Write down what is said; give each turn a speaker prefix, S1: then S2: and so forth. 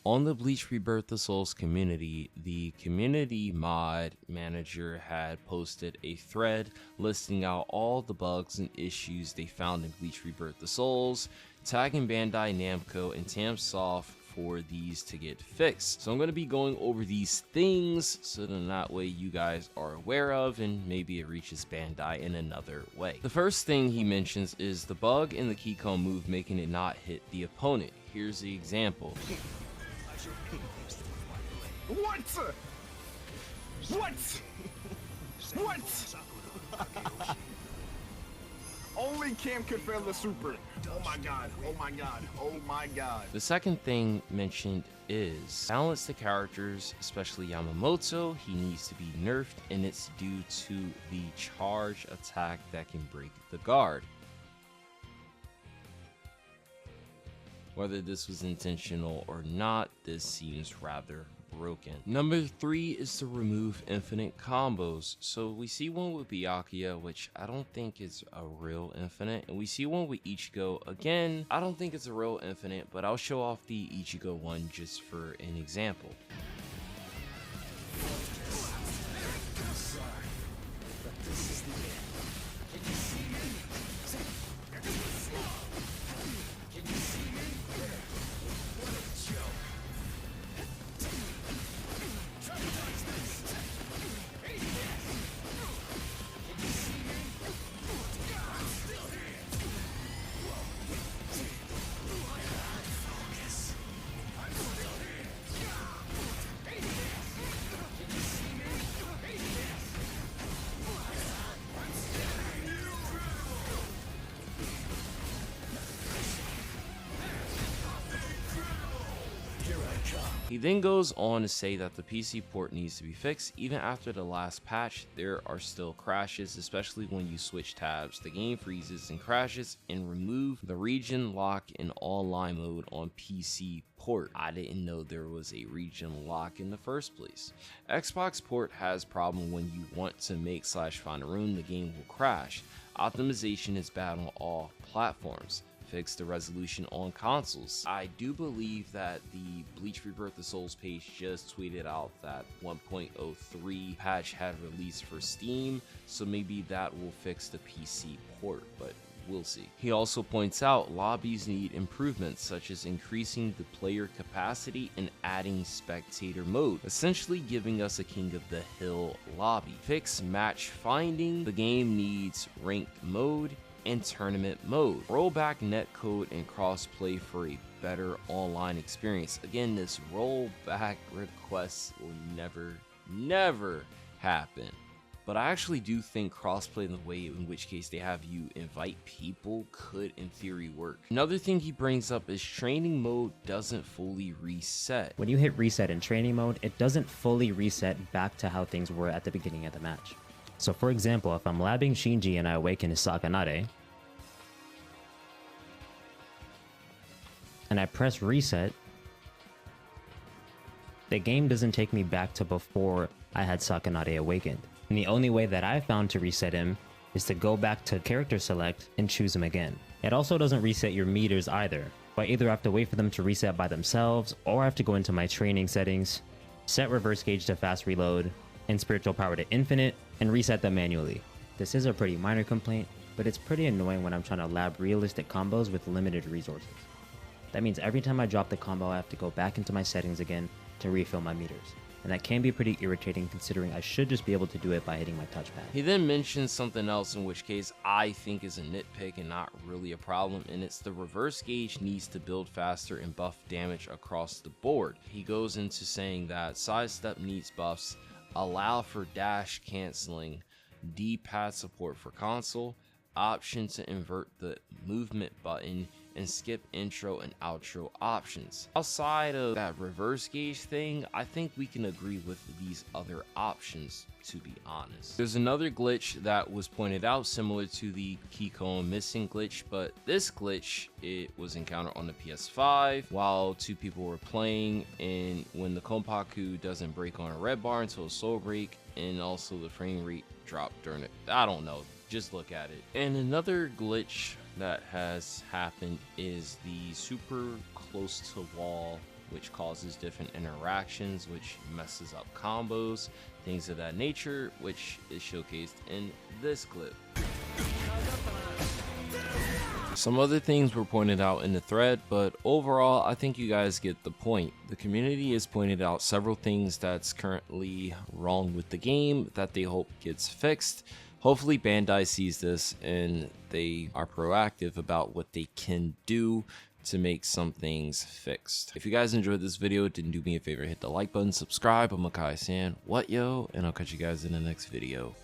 S1: On the Bleach Rebirth the Souls community, the community mod manager had posted a thread listing out all the bugs and issues they found in Bleach Rebirth the Souls, tagging Bandai Namco and Tamsoft for these to get fixed. So I'm going to be going over these things so then that way you guys are aware of and maybe it reaches Bandai in another way. The first thing he mentions is the bug in the Keycone move making it not hit the opponent. Here's the example.
S2: What? What? What? Only Cam could fail the super. Oh my god, oh my god, oh my god.
S1: The second thing mentioned is balance the characters, especially Yamamoto. He needs to be nerfed and it's due to the charge attack that can break the guard. Whether this was intentional or not, this seems rather broken. Number 3 is to remove infinite combos. So we see one with Byakuya, which I don't think is a real infinite, and we see one with Ichigo. Again, I don't think it's a real infinite, but I'll show off the Ichigo one just for an example. He then goes on to say that the PC port needs to be fixed. Even after the last patch, there are still crashes, especially when you switch tabs. The game freezes and crashes, and remove the region lock in online mode on PC port. I didn't know there was a region lock in the first place. Xbox port has problem when you want to make /find a rune, the game will crash. Optimization is bad on all platforms. Fix the resolution on consoles. I do believe that the Bleach Rebirth the Souls page just tweeted out that 1.03 patch had released for Steam, so maybe that will fix the PC port, but we'll see. He also points out lobbies need improvements such as increasing the player capacity and adding spectator mode, essentially giving us a King of the Hill lobby. Fix match finding. The game needs ranked mode and tournament mode. Roll back netcode and crossplay for a better online experience. Again, this rollback request will never happen. But I actually do think crossplay in the way in which case they have you invite people could in theory work. Another thing he brings up is training mode doesn't fully reset.
S3: When you hit reset in training mode, it doesn't fully reset back to how things were at the beginning of the match. So for example, if I'm labbing Shinji and I awaken his Sakanade, and I press reset, the game doesn't take me back to before I had Sakanade awakened. And the only way that I found to reset him is to go back to character select and choose him again. It also doesn't reset your meters either. I either have to wait for them to reset by themselves, or I have to go into my training settings, set reverse gauge to fast reload, and spiritual power to infinite, and reset them manually. This is a pretty minor complaint, but it's pretty annoying when I'm trying to lab realistic combos with limited resources. That means every time I drop the combo, I have to go back into my settings again to refill my meters. And that can be pretty irritating considering I should just be able to do it by hitting my touchpad.
S1: He then mentions something else in which case I think is a nitpick and not really a problem, and it's the reverse gauge needs to build faster and buff damage across the board. He goes into saying that sidestep needs buffs, allow for dash canceling, D-pad support for console, option to invert the movement button, and skip intro and outro options. Outside of that reverse gauge thing, I think we can agree with these other options, to be honest. There's another glitch that was pointed out similar to the Keycone missing glitch, but this glitch, it was encountered on the PS5 while two people were playing, and when the Konpaku doesn't break on a red bar until a soul break, and also the frame rate dropped during it. I don't know, just look at it. And another glitch that has happened is the super close to wall which causes different interactions, which messes up combos, things of that nature, which is showcased in this clip. Some other things were pointed out in the thread, but overall I think you guys get the point. The community has pointed out several things that's currently wrong with the game that they hope gets fixed. Hopefully Bandai sees this and they are proactive about what they can do to make some things fixed. If you guys enjoyed this video, then do me a favor, hit the like button, subscribe. I'm Makai San, what yo, and I'll catch you guys in the next video.